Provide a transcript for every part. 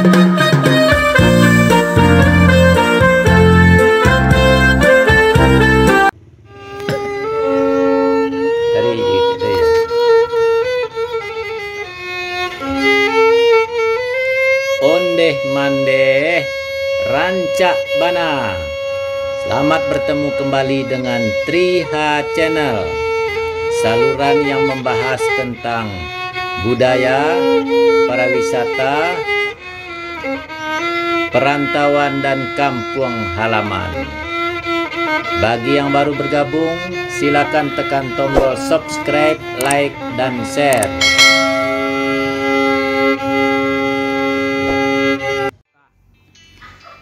Ondeh mandeh rancak bana. Selamat bertemu kembali dengan Triha Channel, saluran yang membahas tentang budaya, pariwisata, perantauan dan kampung halaman. Bagi yang baru bergabung, silakan tekan tombol subscribe, like, dan share.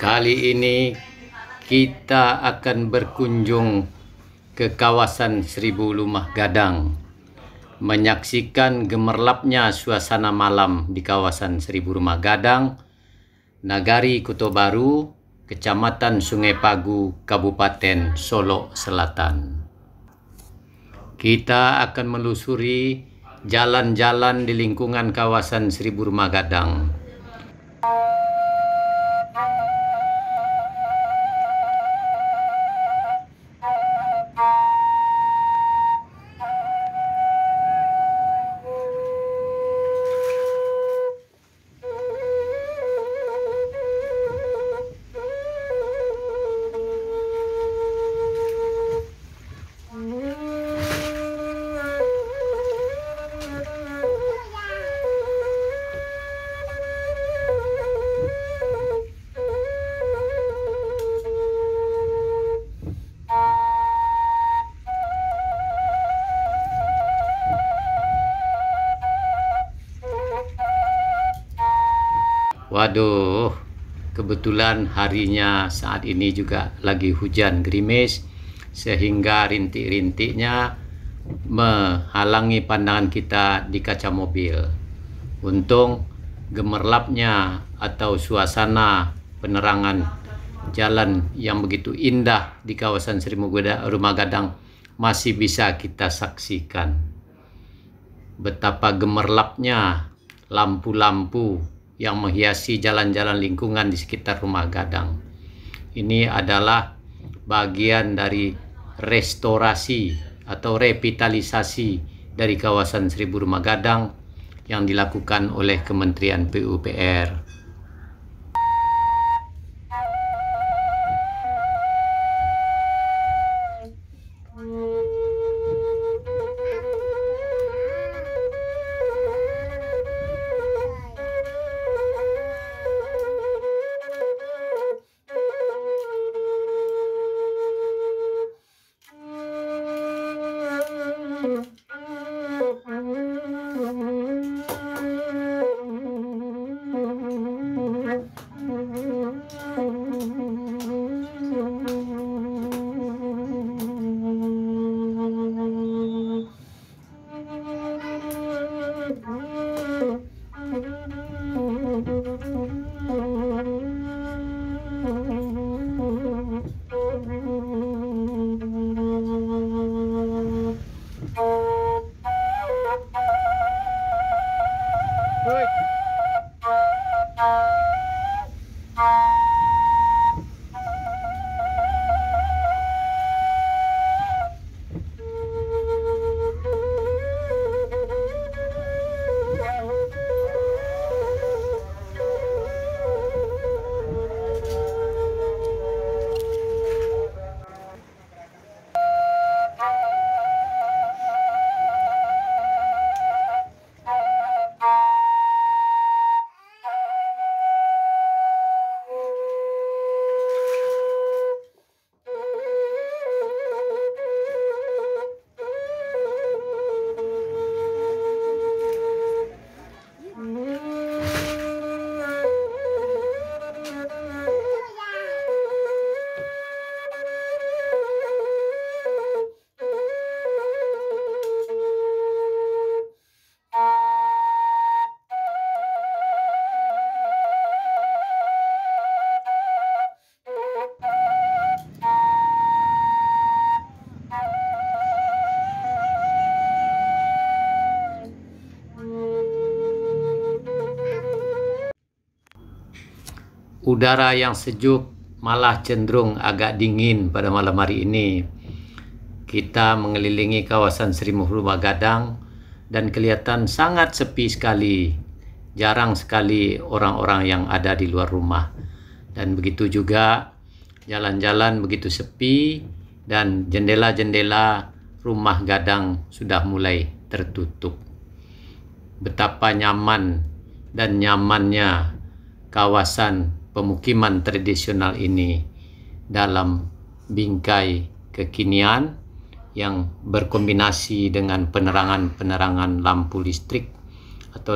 Kali ini kita akan berkunjung ke kawasan Seribu Lumah Gadang, menyaksikan gemerlapnya suasana malam di kawasan Seribu Lumah Gadang, Nagari Kuto Baru, Kecamatan Sungai Pagu, Kabupaten Solok Selatan. Kita akan melusuri jalan-jalan di lingkungan kawasan Seribu Lumah Gadang. Waduh, kebetulan harinya saat ini juga lagi hujan gerimis, sehingga rintik-rintiknya menghalangi pandangan kita di kaca mobil. Untung gemerlapnya atau suasana penerangan jalan yang begitu indah di kawasan Seribu Lumah Gadang masih bisa kita saksikan. Betapa gemerlapnya lampu-lampu yang menghiasi jalan-jalan lingkungan di sekitar Rumah Gadang. Ini adalah bagian dari restorasi atau revitalisasi dari kawasan Seribu Lumah Gadang yang dilakukan oleh Kementerian PUPR. udara yang sejuk malah cenderung agak dingin pada malam hari ini. Kita mengelilingi kawasan Seribu Rumah Gadang dan kelihatan sangat sepi sekali. Jarang sekali orang-orang yang ada di luar rumah. Dan begitu juga jalan-jalan begitu sepi dan jendela-jendela rumah gadang sudah mulai tertutup. Betapa nyaman dan nyamannya kawasan pemukiman tradisional ini dalam bingkai kekinian yang berkombinasi dengan penerangan-penerangan lampu listrik atau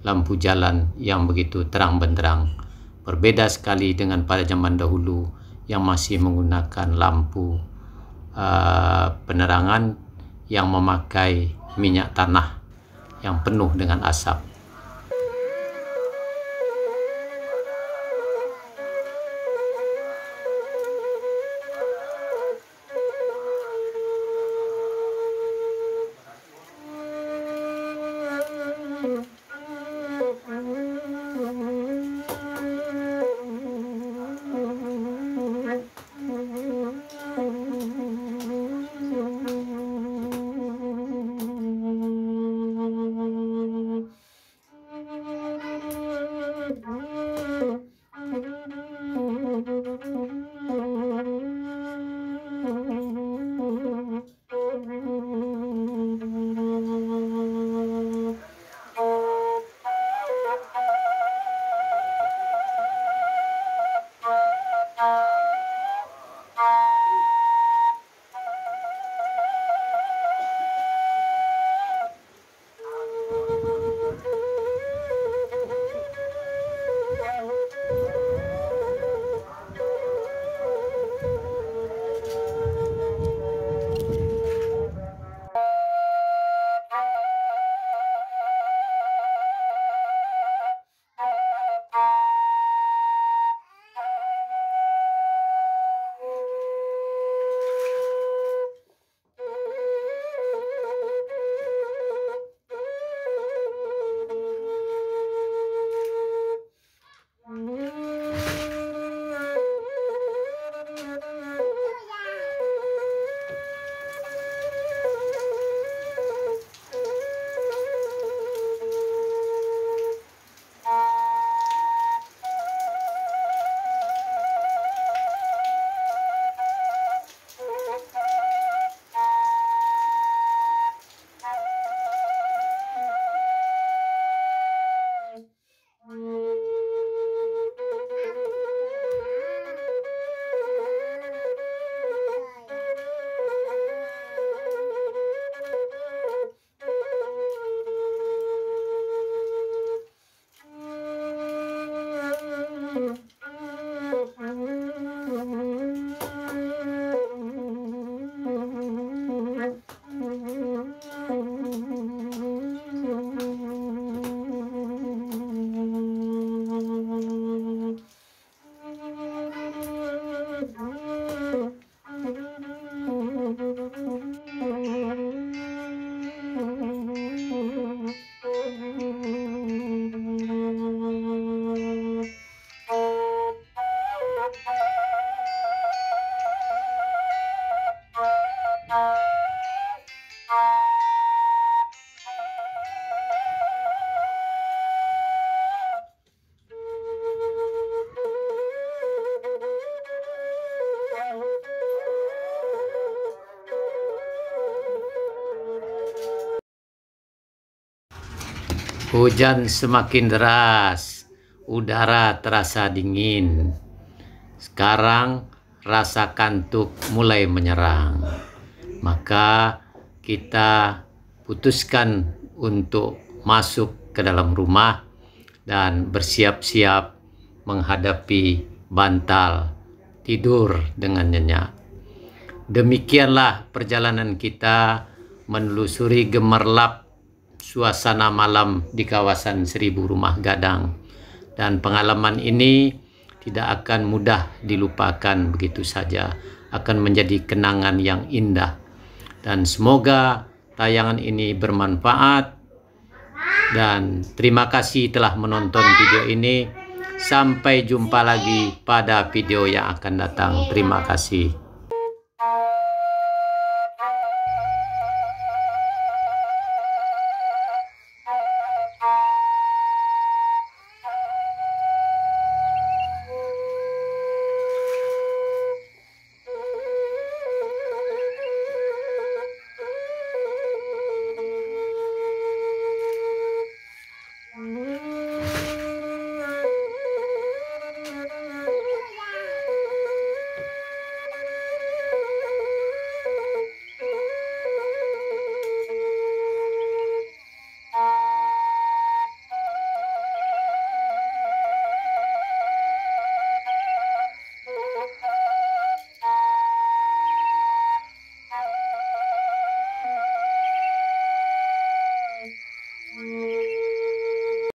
lampu jalan yang begitu terang benderang. Berbeda sekali dengan pada zaman dahulu yang masih menggunakan lampu penerangan yang memakai minyak tanah yang penuh dengan asap. Hujan semakin deras, udara terasa dingin. Sekarang rasa kantuk mulai menyerang. Maka kita putuskan untuk masuk ke dalam rumah dan bersiap-siap menghadapi bantal tidur dengan nyenyak. Demikianlah perjalanan kita menelusuri gemerlap suasana malam di kawasan Seribu Rumah Gadang, dan pengalaman ini tidak akan mudah dilupakan begitu saja, akan menjadi kenangan yang indah. Dan semoga tayangan ini bermanfaat, dan terima kasih telah menonton video ini. Sampai jumpa lagi pada video yang akan datang. Terima kasih.